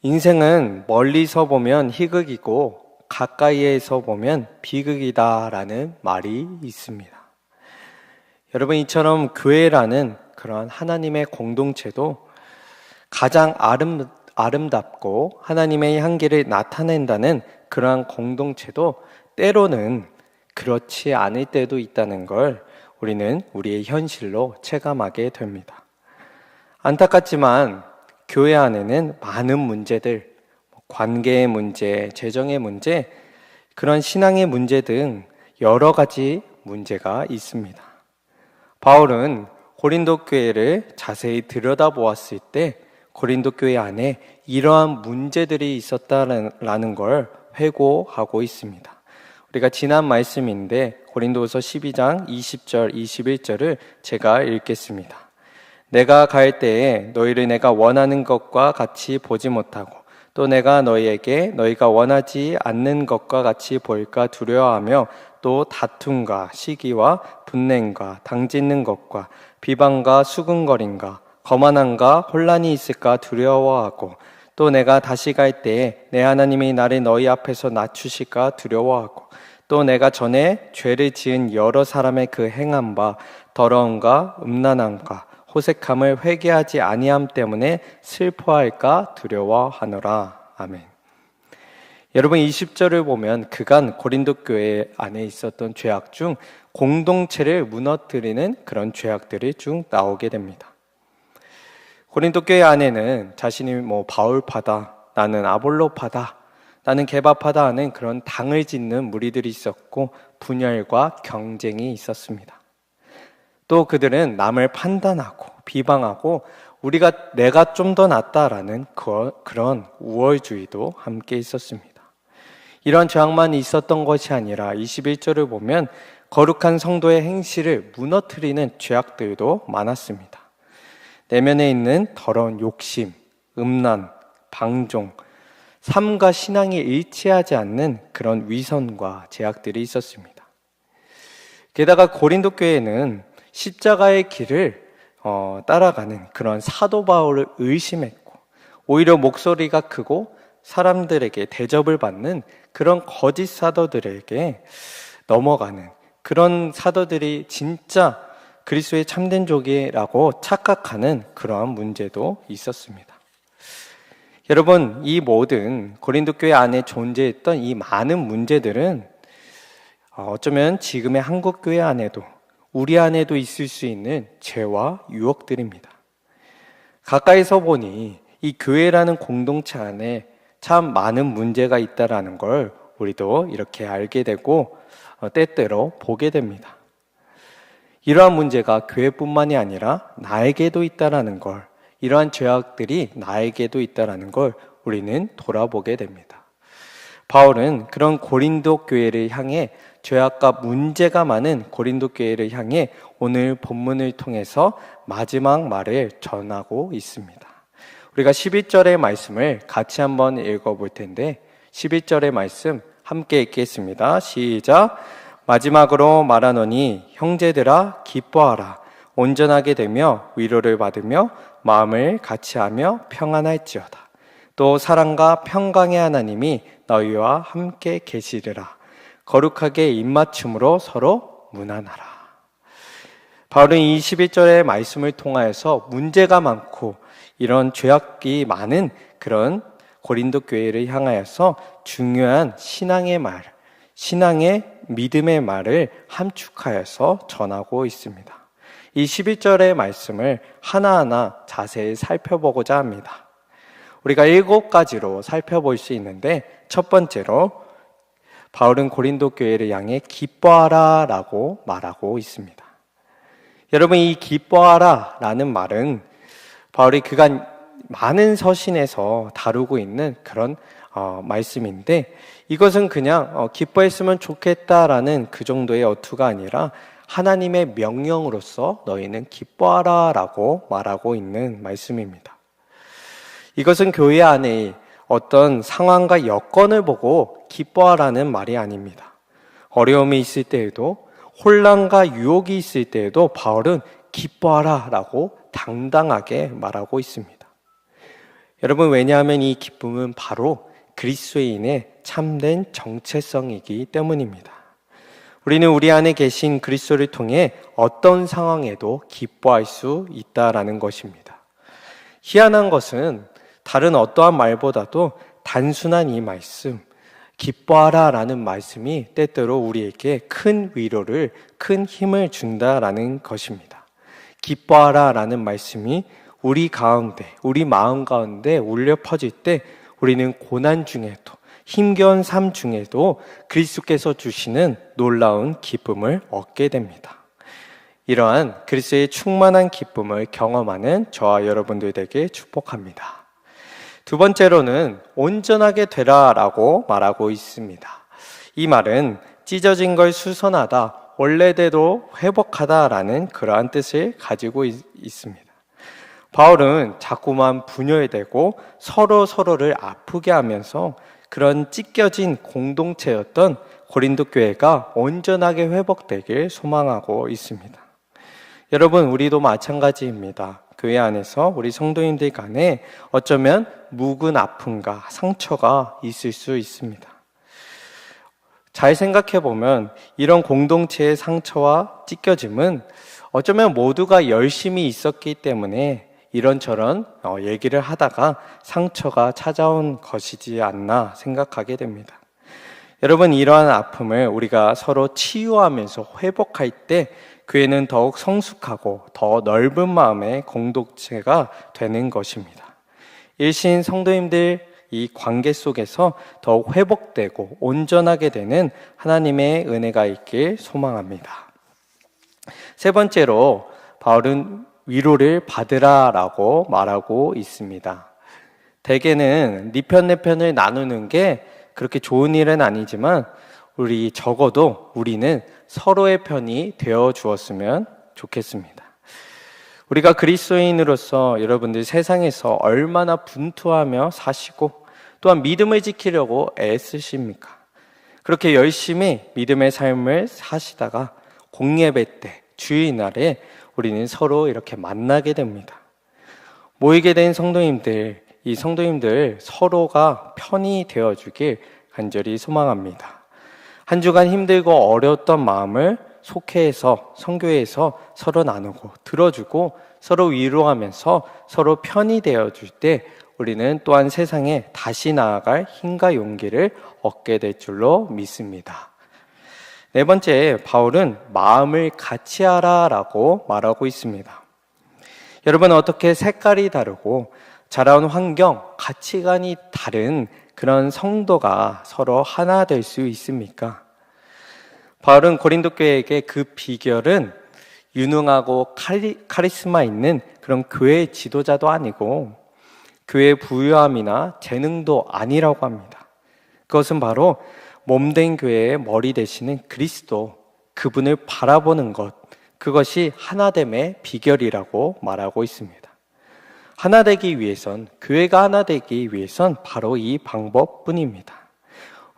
인생은 멀리서 보면 희극이고 가까이에서 보면 비극이다라는 말이 있습니다. 여러분, 이처럼 교회라는 그런 하나님의 공동체도 가장 아름답고 하나님의 향기를 나타낸다는 그러한 공동체도 때로는 그렇지 않을 때도 있다는 걸 우리는 우리의 현실로 체감하게 됩니다. 안타깝지만 교회 안에는 많은 문제들, 관계의 문제, 재정의 문제, 그런 신앙의 문제 등 여러 가지 문제가 있습니다. 바울은 고린도 교회를 자세히 들여다보았을 때 고린도 교회 안에 이러한 문제들이 있었다라는 걸 회고하고 있습니다. 우리가 지난 말씀인데 고린도후서 12장 20절, 21절을 제가 읽겠습니다. 내가 갈 때에 너희를 내가 원하는 것과 같이 보지 못하고 또 내가 너희에게 너희가 원하지 않는 것과 같이 보일까 두려워하며 또 다툼과 시기와 분냉과 당짓는 것과 비방과 수근거림과 거만함과 혼란이 있을까 두려워하고 또 내가 다시 갈 때에 내 하나님이 나를 너희 앞에서 낮추실까 두려워하고 또 내가 전에 죄를 지은 여러 사람의 그 행함 바 더러움과 음란함과 호색함을 회개하지 아니함 때문에 슬퍼할까 두려워하노라. 아멘. 여러분, 20절을 보면 그간 고린도 교회 안에 있었던 죄악 중 공동체를 무너뜨리는 그런 죄악들이 쭉 나오게 됩니다. 고린도 교회 안에는 자신이 바울파다, 나는 아볼로파다, 나는 게바파다 하는 그런 당을 짓는 무리들이 있었고 분열과 경쟁이 있었습니다. 또 그들은 남을 판단하고 비방하고 내가 좀 더 낫다라는 그런 우월주의도 함께 있었습니다. 이런 죄악만 있었던 것이 아니라 21절을 보면 거룩한 성도의 행실을 무너뜨리는 죄악들도 많았습니다. 내면에 있는 더러운 욕심, 음란, 방종, 삶과 신앙이 일치하지 않는 그런 위선과 죄악들이 있었습니다. 게다가 고린도 교회는 십자가의 길을 따라가는 그런 사도 바울을 의심했고 오히려 목소리가 크고 사람들에게 대접을 받는 그런 거짓 사도들에게 넘어가는 그런 사도들이 진짜 그리스도의 참된 종이라고 착각하는 그러한 문제도 있었습니다. 여러분, 이 모든 고린도 교회 안에 존재했던 이 많은 문제들은 어쩌면 지금의 한국 교회 안에도 우리 안에도 있을 수 있는 죄와 유혹들입니다. 가까이서 보니 이 교회라는 공동체 안에 참 많은 문제가 있다라는 걸 우리도 이렇게 알게 되고 때때로 보게 됩니다. 이러한 문제가 교회뿐만이 아니라 나에게도 있다라는 걸, 이러한 죄악들이 나에게도 있다라는 걸 우리는 돌아보게 됩니다. 바울은 그런 고린도 교회를 향해 죄악과 문제가 많은 고린도 교회를 향해 오늘 본문을 통해서 마지막 말을 전하고 있습니다. 우리가 11절의 말씀을 같이 한번 읽어볼 텐데 11절의 말씀 함께 읽겠습니다. 시작. 마지막으로 말하노니 형제들아 기뻐하라. 온전하게 되며 위로를 받으며 마음을 같이하며 평안할지어다. 또 사랑과 평강의 하나님이 너희와 함께 계시리라. 거룩하게 입맞춤으로 서로 문안하라. 바울은 이 11절의 말씀을 통하여서 문제가 많고 이런 죄악이 많은 그런 고린도 교회를 향하여서 중요한 신앙의 말, 신앙의 믿음의 말을 함축하여서 전하고 있습니다. 이 11절의 말씀을 하나하나 자세히 살펴보고자 합니다. 우리가 7가지로 살펴볼 수 있는데 첫 번째로 바울은 고린도 교회를 향해 기뻐하라 라고 말하고 있습니다. 여러분, 이 기뻐하라 라는 말은 바울이 그간 많은 서신에서 다루고 있는 그런 말씀인데 이것은 그냥 기뻐했으면 좋겠다라는 그 정도의 어투가 아니라 하나님의 명령으로서 너희는 기뻐하라 라고 말하고 있는 말씀입니다. 이것은 교회 안에 어떤 상황과 여건을 보고 기뻐하라는 말이 아닙니다. 어려움이 있을 때에도 혼란과 유혹이 있을 때에도 바울은 기뻐하라 라고 당당하게 말하고 있습니다. 여러분, 왜냐하면 이 기쁨은 바로 그리스도인의 참된 정체성이기 때문입니다. 우리는 우리 안에 계신 그리스도를 통해 어떤 상황에도 기뻐할 수 있다라는 것입니다. 희한한 것은 다른 어떠한 말보다도 단순한 이 말씀, 기뻐하라 라는 말씀이 때때로 우리에게 큰 위로를, 큰 힘을 준다라는 것입니다. 기뻐하라 라는 말씀이 우리 가운데, 우리 마음 가운데 울려 퍼질 때 우리는 고난 중에도, 힘겨운 삶 중에도 그리스도께서 주시는 놀라운 기쁨을 얻게 됩니다. 이러한 그리스도의 충만한 기쁨을 경험하는 저와 여러분들 되게 축복합니다. 두 번째로는 온전하게 되라라고 말하고 있습니다. 이 말은 찢어진 걸 수선하다, 원래대로 회복하다라는 그러한 뜻을 가지고 있습니다. 바울은 자꾸만 분열되고 서로를 아프게 하면서 그런 찢겨진 공동체였던 고린도 교회가 온전하게 회복되길 소망하고 있습니다. 여러분, 우리도 마찬가지입니다. 교회 안에서 우리 성도님들 간에 어쩌면 묵은 아픔과 상처가 있을 수 있습니다. 잘 생각해 보면 이런 공동체의 상처와 찢겨짐은 어쩌면 모두가 열심히 있었기 때문에 이런저런 얘기를 하다가 상처가 찾아온 것이지 않나 생각하게 됩니다. 여러분, 이러한 아픔을 우리가 서로 치유하면서 회복할 때 교회는 더욱 성숙하고 더 넓은 마음의 공동체가 되는 것입니다. 일신 성도님들 이 관계 속에서 더욱 회복되고 온전하게 되는 하나님의 은혜가 있길 소망합니다. 세 번째로 바울은 위로를 받으라라고 말하고 있습니다. 대개는 네 편 내 편을 나누는 게 그렇게 좋은 일은 아니지만 우리 적어도 우리는 서로의 편이 되어 주었으면 좋겠습니다. 우리가 그리스도인으로서 여러분들 세상에서 얼마나 분투하며 사시고 또한 믿음을 지키려고 애쓰십니까? 그렇게 열심히 믿음의 삶을 사시다가 공예배 때, 주일날에 우리는 서로 이렇게 만나게 됩니다. 모이게 된 성도님들, 이 성도님들 서로가 편이 되어주길 간절히 소망합니다. 한 주간 힘들고 어려웠던 마음을 속회에서, 선교회에서 서로 나누고 들어주고 서로 위로하면서 서로 편이 되어줄 때 우리는 또한 세상에 다시 나아갈 힘과 용기를 얻게 될 줄로 믿습니다. 네 번째, 바울은 마음을 같이 하라라고 말하고 있습니다. 여러분, 어떻게 색깔이 다르고 자라온 환경, 가치관이 다른 그런 성도가 서로 하나 될 수 있습니까? 바울은 고린도 교회에게 그 비결은 유능하고 카리스마 있는 그런 교회 지도자도 아니고 교회 부유함이나 재능도 아니라고 합니다. 그것은 바로 몸된 교회의 머리 되시는 그리스도, 그분을 바라보는 것, 그것이 하나됨의 비결이라고 말하고 있습니다. 하나 되기 위해선, 교회가 하나 되기 위해선 바로 이 방법뿐입니다.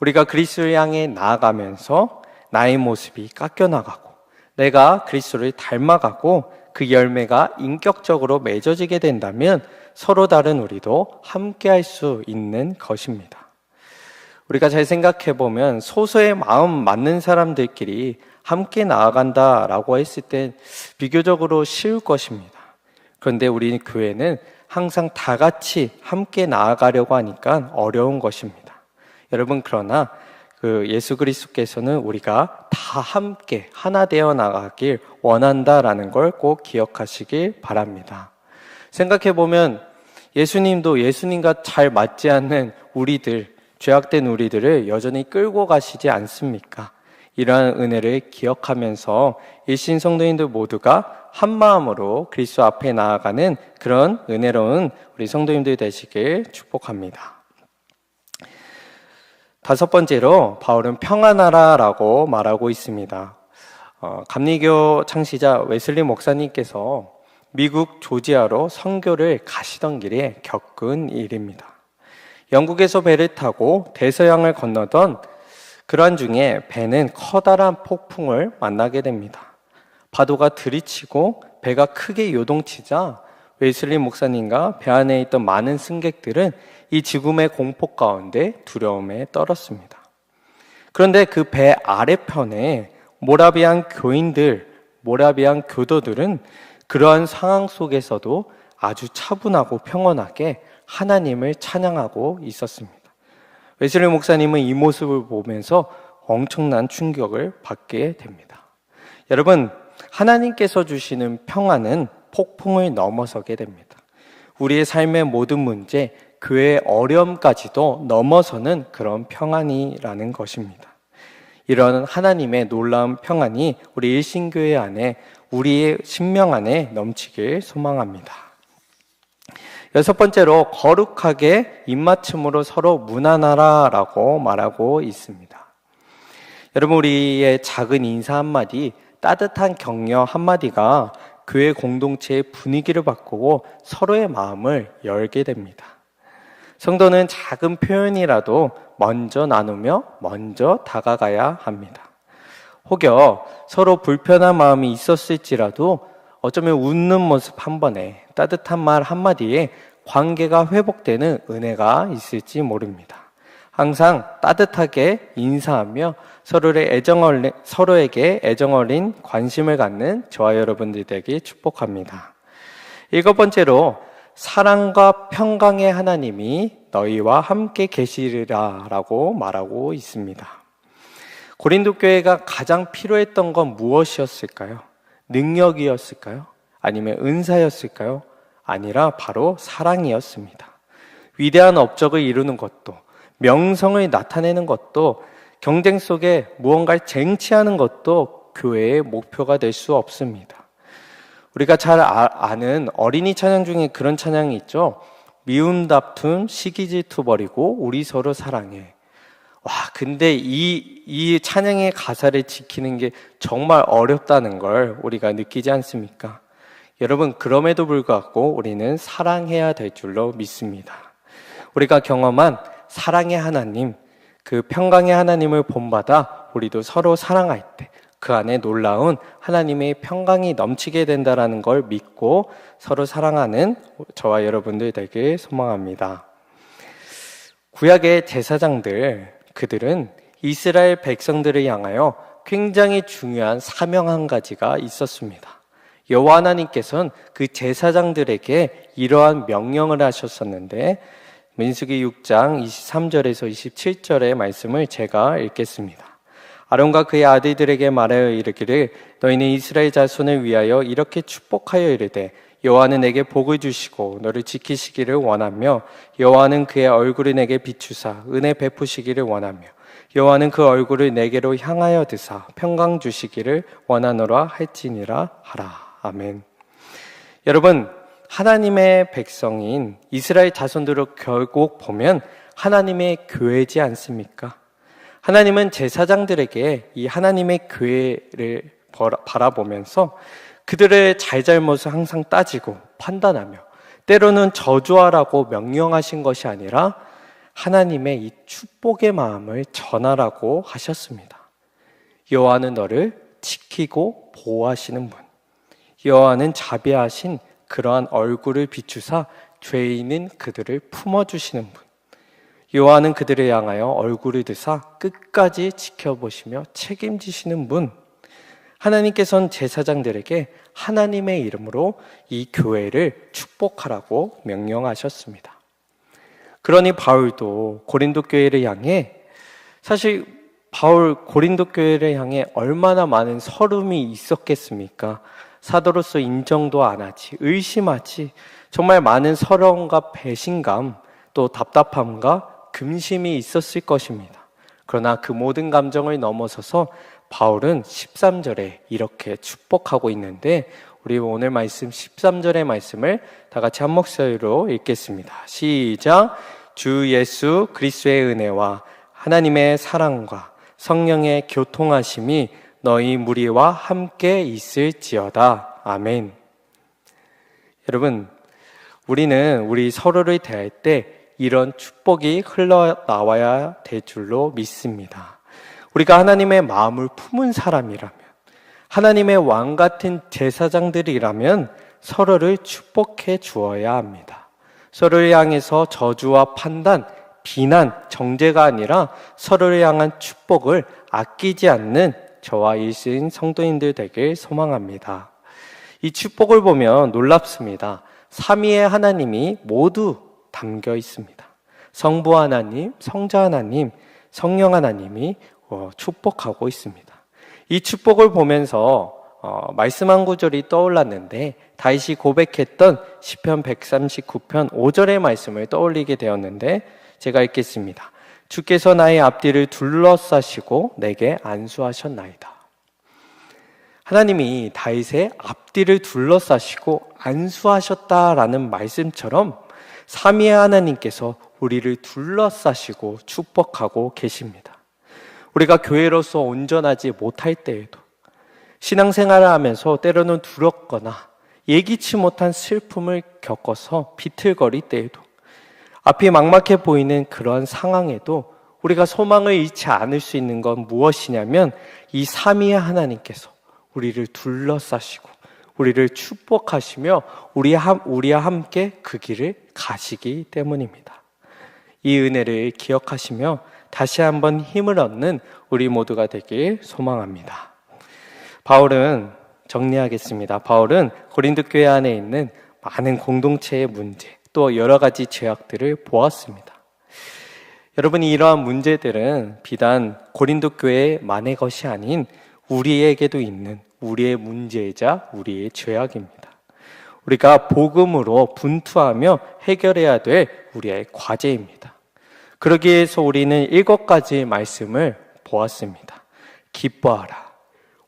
우리가 그리스도를 향해 나아가면서 나의 모습이 깎여나가고 내가 그리스도를 닮아가고 그 열매가 인격적으로 맺어지게 된다면 서로 다른 우리도 함께 할 수 있는 것입니다. 우리가 잘 생각해 보면 소수의 마음 맞는 사람들끼리 함께 나아간다라고 했을 때 비교적으로 쉬울 것입니다. 그런데 우리 교회는 항상 다 같이 함께 나아가려고 하니까 어려운 것입니다. 여러분, 그러나 예수 그리스도께서는 우리가 다 함께 하나 되어 나가길 원한다라는 걸 꼭 기억하시길 바랍니다. 생각해 보면 예수님도 예수님과 잘 맞지 않는 우리들, 죄악된 우리들을 여전히 끌고 가시지 않습니까? 이러한 은혜를 기억하면서 일신 성도인들 모두가 한 마음으로 그리스도 앞에 나아가는 그런 은혜로운 우리 성도님들 되시길 축복합니다. 다섯 번째로 바울은 평안하라라고 말하고 있습니다. 감리교 창시자 웨슬리 목사님께서 미국 조지아로 선교를 가시던 길에 겪은 일입니다. 영국에서 배를 타고 대서양을 건너던 그러한 중에 배는 커다란 폭풍을 만나게 됩니다. 파도가 들이치고 배가 크게 요동치자 웨슬리 목사님과 배 안에 있던 많은 승객들은 이 죽음의 공포 가운데 두려움에 떨었습니다. 그런데 그 배 아래편에 모라비안 교인들, 모라비안 교도들은 그러한 상황 속에서도 아주 차분하고 평온하게 하나님을 찬양하고 있었습니다. 웨슬리 목사님은 이 모습을 보면서 엄청난 충격을 받게 됩니다. 여러분, 하나님께서 주시는 평안은 폭풍을 넘어서게 됩니다. 우리의 삶의 모든 문제, 교회의 어려움까지도 넘어서는 그런 평안이라는 것입니다. 이런 하나님의 놀라운 평안이 우리 일신교회 안에, 우리의 심령 안에 넘치길 소망합니다. 여섯 번째로, 거룩하게 입맞춤으로 서로 문안하라라고 말하고 있습니다. 여러분, 우리의 작은 인사 한마디, 따뜻한 격려 한마디가 교회 공동체의 분위기를 바꾸고 서로의 마음을 열게 됩니다. 성도는 작은 표현이라도 먼저 나누며 먼저 다가가야 합니다. 혹여 서로 불편한 마음이 있었을지라도 어쩌면 웃는 모습 한 번에, 따뜻한 말 한마디에 관계가 회복되는 은혜가 있을지 모릅니다. 항상 따뜻하게 인사하며 서로에게 애정 어린 관심을 갖는 저와 여러분들 되길 축복합니다. 일곱 번째로, 사랑과 평강의 하나님이 너희와 함께 계시리라 라고 말하고 있습니다. 고린도 교회가 가장 필요했던 건 무엇이었을까요? 능력이었을까요? 아니면 은사였을까요? 아니라 바로 사랑이었습니다. 위대한 업적을 이루는 것도, 명성을 나타내는 것도, 경쟁 속에 무언가를 쟁취하는 것도 교회의 목표가 될 수 없습니다. 우리가 잘 아는 어린이 찬양 중에 그런 찬양이 있죠. 미움 다툼 시기 질투 버리고 우리 서로 사랑해. 와, 근데 이 찬양의 가사를 지키는 게 정말 어렵다는 걸 우리가 느끼지 않습니까? 여러분, 그럼에도 불구하고 우리는 사랑해야 될 줄로 믿습니다. 우리가 경험한 사랑의 하나님, 그 평강의 하나님을 본받아 우리도 서로 사랑할 때 그 안에 놀라운 하나님의 평강이 넘치게 된다는 걸 믿고 서로 사랑하는 저와 여러분들 되길 소망합니다. 구약의 제사장들, 그들은 이스라엘 백성들을 향하여 굉장히 중요한 사명 한 가지가 있었습니다. 여호와 하나님께서는 그 제사장들에게 이러한 명령을 하셨었는데, 민수기 6장 23절에서 27절의 말씀을 제가 읽겠습니다. 아론과 그의 아들들에게 말하여 이르기를, 너희는 이스라엘 자손을 위하여 이렇게 축복하여 이르되, 여호와는 내게 복을 주시고 너를 지키시기를 원하며, 여호와는 그의 얼굴을 내게 비추사 은혜 베푸시기를 원하며, 여호와는 그 얼굴을 내게로 향하여 드사 평강 주시기를 원하노라 할지니라 하라. 아멘. 여러분, 하나님의 백성인 이스라엘 자손들을 결국 보면 하나님의 교회지 않습니까? 하나님은 제사장들에게 이 하나님의 교회를 바라보면서 그들의 잘잘못을 항상 따지고 판단하며, 때로는 저주하라고 명령하신 것이 아니라 하나님의 이 축복의 마음을 전하라고 하셨습니다. 여호와는 너를 지키고 보호하시는 분, 여호와는 자비하신 그러한 얼굴을 비추사 죄 있는 그들을 품어주시는 분, 여호와는 그들을 향하여 얼굴을 드사 끝까지 지켜보시며 책임지시는 분, 하나님께서는 제사장들에게 하나님의 이름으로 이 교회를 축복하라고 명령하셨습니다. 그러니 바울도 고린도 교회를 향해, 사실 바울 고린도 교회를 향해 얼마나 많은 서름이 있었겠습니까? 사도로서 인정도 안 하지, 의심하지, 정말 많은 서러움과 배신감, 또 답답함과 근심이 있었을 것입니다. 그러나 그 모든 감정을 넘어서서 바울은 13절에 이렇게 축복하고 있는데, 우리 오늘 말씀 13절의 말씀을 다 같이 한 목소리로 읽겠습니다. 시작. 주 예수 그리스도의 은혜와 하나님의 사랑과 성령의 교통하심이 너희 무리와 함께 있을지어다. 아멘. 여러분, 우리는 우리 서로를 대할 때 이런 축복이 흘러나와야 될 줄로 믿습니다. 우리가 하나님의 마음을 품은 사람이라면, 하나님의 왕 같은 제사장들이라면 서로를 축복해 주어야 합니다. 서로를 향해서 저주와 판단, 비난, 정죄가 아니라 서로를 향한 축복을 아끼지 않는 저와 일신 성도님들 되길 소망합니다. 이 축복을 보면 놀랍습니다. 삼위의 하나님이 모두 담겨 있습니다. 성부 하나님, 성자 하나님, 성령 하나님이 축복하고 있습니다. 이 축복을 보면서 말씀 한 구절이 떠올랐는데 다윗이 고백했던 시편 139편 5절의 말씀을 떠올리게 되었는데 제가 읽겠습니다. 주께서 나의 앞뒤를 둘러싸시고 내게 안수하셨나이다. 하나님이 다윗의 앞뒤를 둘러싸시고 안수하셨다라는 말씀처럼 삼위의 하나님께서 우리를 둘러싸시고 축복하고 계십니다. 우리가 교회로서 온전하지 못할 때에도 신앙생활을 하면서 때로는 두렵거나 예기치 못한 슬픔을 겪어서 비틀거릴 때에도 앞이 막막해 보이는 그러한 상황에도 우리가 소망을 잃지 않을 수 있는 건 무엇이냐면 이 삼위의 하나님께서 우리를 둘러싸시고 우리를 축복하시며 우리와 함께 그 길을 가시기 때문입니다. 이 은혜를 기억하시며 다시 한번 힘을 얻는 우리 모두가 되길 소망합니다. 바울은 정리하겠습니다. 바울은 고린도 교회 안에 있는 많은 공동체의 문제 또 여러 가지 죄악들을 보았습니다. 여러분이 이러한 문제들은 비단 고린도 교회만의 것이 아닌 우리에게도 있는 우리의 문제이자 우리의 죄악입니다. 우리가 복음으로 분투하며 해결해야 될 우리의 과제입니다. 그러기 위해서 우리는 7가지 말씀을 보았습니다. 기뻐하라,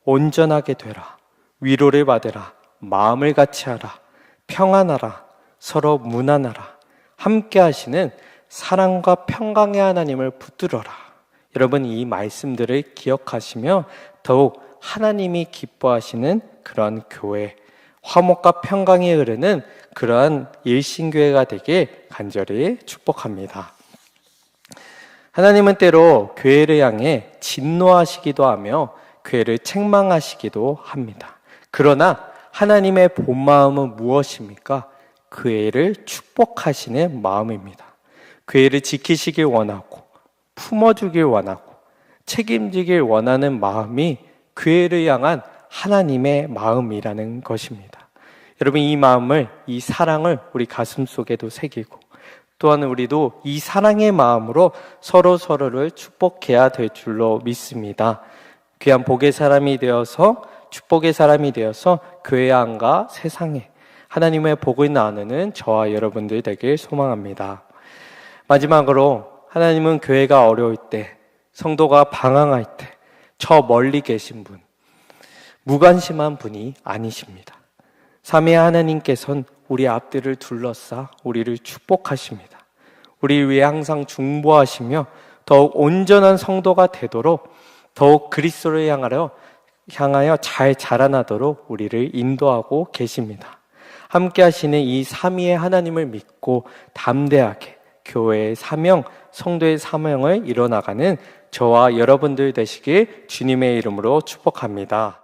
온전하게 되라, 위로를 받으라, 마음을 같이 하라, 평안하라, 서로 무난하라, 함께 하시는 사랑과 평강의 하나님을 붙들어라. 여러분 이 말씀들을 기억하시며 더욱 하나님이 기뻐하시는 그러한 교회, 화목과 평강이 흐르는 그러한 일신교회가 되길 간절히 축복합니다. 하나님은 때로 교회를 향해 진노하시기도 하며 교회를 책망하시기도 합니다. 그러나 하나님의 본 마음은 무엇입니까? 교회를 축복하시는 마음입니다. 교회를 지키시길 원하고 품어주길 원하고 책임지길 원하는 마음이 교회를 향한 하나님의 마음이라는 것입니다. 여러분 이 마음을, 이 사랑을 우리 가슴속에도 새기고 또한 우리도 이 사랑의 마음으로 서로를 축복해야 될 줄로 믿습니다. 귀한 복의 사람이 되어서 축복의 사람이 되어서 교회 안과 세상에 하나님의 복을 나누는 저와 여러분들 되길 소망합니다. 마지막으로 하나님은 교회가 어려울 때, 성도가 방황할 때, 저 멀리 계신 분, 무관심한 분이 아니십니다. 삼위의 하나님께서는 우리 앞뒤를 둘러싸 우리를 축복하십니다. 우리 위해 항상 중보하시며 더욱 온전한 성도가 되도록 더욱 그리스도를 향하여 잘 자라나도록 우리를 인도하고 계십니다. 함께 하시는 이 삼위의 하나님을 믿고 담대하게 교회의 사명, 성도의 사명을 이뤄나가는 저와 여러분들 되시길 주님의 이름으로 축복합니다.